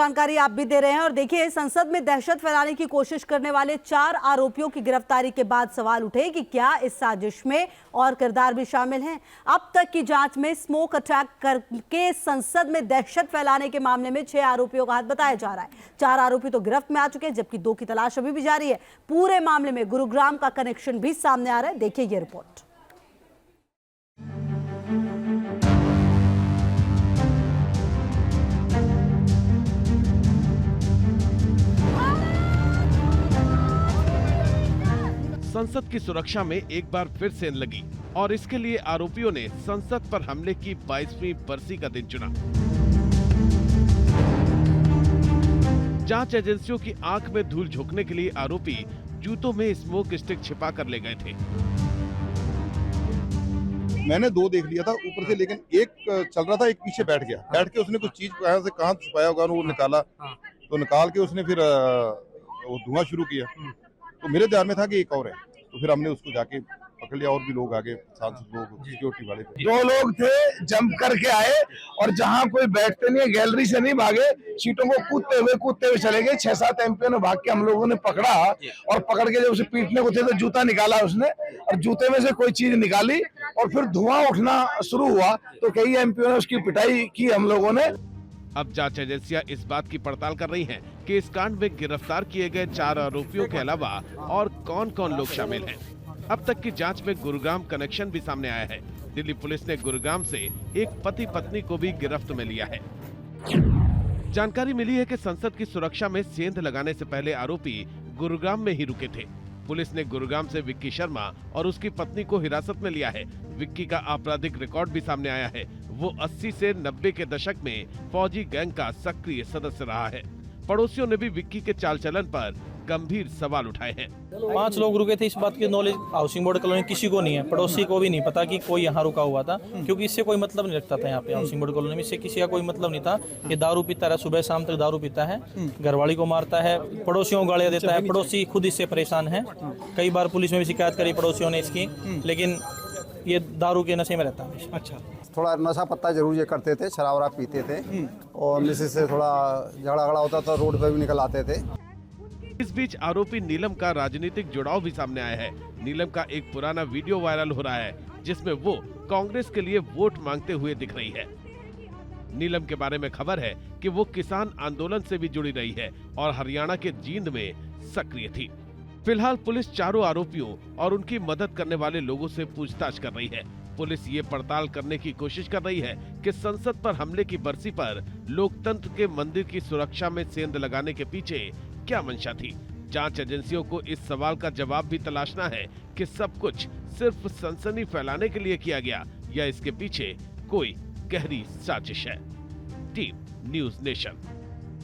जानकारी आप भी दे रहे हैं। और देखिए, संसद में दहशत फैलाने की कोशिश करने वाले 4 आरोपियों की गिरफ्तारी के बाद सवाल उठे कि क्या इस साजिश में और किरदार भी शामिल हैं। अब तक की जांच में स्मोक अटैक करके संसद में दहशत फैलाने के मामले में 6 आरोपियों का हाथ बताया जा रहा है। 4 आरोपी तो गिरफ्त में आ चुके हैं, जबकि 2 की तलाश अभी भी जारी है। पूरे मामले में गुरुग्राम का कनेक्शन भी सामने आ रहा है। देखिए ये रिपोर्ट। संसद की सुरक्षा में एक बार फिर सेंध लगी और इसके लिए आरोपियों ने संसद पर हमले की 22वीं बरसी का दिन चुना। जांच एजेंसियों की आंख में धूल झोंकने के लिए आरोपी जूतों में स्मोक स्टिक छिपा कर ले गए थे। मैंने 2 देख लिया था ऊपर से, लेकिन एक चल रहा था, एक पीछे बैठ गया। बैठ के उसने कुछ चीज कहाँ छुपाया होगा, वो निकाला। तो निकाल के उसने फिर वो धुआं शुरू किया। तो मेरे ध्यान में था कि एक और है, तो फिर हमने उसको जाके पकड़ लिया। और भी लोग आगे, सांसद लोग, सिक्योरिटी वाले 2 लोग थे, जंप करके आए और जहां कोई बैठते नहीं है, गैलरी से नहीं भागे, सीटों को कूदते हुए चले गए। 6-7 एमपी ने भाग के हम लोगों ने पकड़ा और पकड़ के जब उसे पीटने को थे तो जूता निकाला उसने, और जूते में से कोई चीज निकाली और फिर धुआं उठना शुरू हुआ। तो कई एमपी ने उसकी पिटाई की हम लोगों ने। अब जांच एजेंसियां इस बात की पड़ताल कर रही हैं कि इस कांड में गिरफ्तार किए गए 4 आरोपियों के अलावा और कौन-कौन लोग शामिल हैं। अब तक की जांच में गुरुग्राम कनेक्शन भी सामने आया है। दिल्ली पुलिस ने गुरुग्राम से एक पति पत्नी को भी गिरफ्त में लिया है। जानकारी मिली है कि संसद की सुरक्षा में सेंध लगाने से पहले आरोपी गुरुग्राम में ही रुके थे। पुलिस ने गुरुग्राम से विक्की शर्मा और उसकी पत्नी को हिरासत में लिया है। विक्की का आपराधिक रिकॉर्ड भी सामने आया है। वो 80 से 90 के दशक में फौजी गैंग का सक्रिय सदस्य रहा है। पड़ोसियों ने भी विक्की के चाल चलन पर गंभीर सवाल उठाए हैं। 5 लोग रुके थे, इस बात की नॉलेज हाउसिंग बोर्ड कॉलोनी किसी को नहीं है, पड़ोसी को भी नहीं पता कि कोई यहाँ रुका हुआ था, क्योंकि इससे कोई मतलब नहीं रखता था। यहाँ पे हाउसिंग बोर्ड कॉलोनी में इससे किसी का कोई मतलब नहीं था। ये दारू पीता है, सुबह शाम तक दारू पीता है, घरवाली को मारता है, पड़ोसियों को गालियां देता है। पड़ोसी खुद इससे परेशान है। कई बार पुलिस में भी शिकायत करी पड़ोसियों ने इसकी, लेकिन ये दारू के नशे में रहता है। अच्छा, थोड़ा नशा पत्ता जरूर ये करते थे, शराब वराब पीते थे और मिसेस से थोड़ा झगड़ा होता था, रोड पे भी निकल आते थे। इस बीच आरोपी नीलम का राजनीतिक जुड़ाव भी सामने आया है। नीलम का एक पुराना वीडियो वायरल हो रहा है, जिसमें वो कांग्रेस के लिए वोट मांगते हुए दिख रही है। नीलम के बारे में खबर है कि वो किसान आंदोलन से भी जुड़ी रही है और हरियाणा के जींद में सक्रिय थी। फिलहाल पुलिस चारों आरोपियों और उनकी मदद करने वाले लोगों से पूछताछ कर रही है। पुलिस ये पड़ताल करने की कोशिश कर रही है कि संसद पर हमले की बरसी पर लोकतंत्र के मंदिर की सुरक्षा में सेंध लगाने के पीछे क्या मंशा थी। जांच एजेंसियों को इस सवाल का जवाब भी तलाशना है कि सब कुछ सिर्फ सनसनी फैलाने के लिए किया गया या इसके पीछे कोई गहरी साजिश है। Team news nation.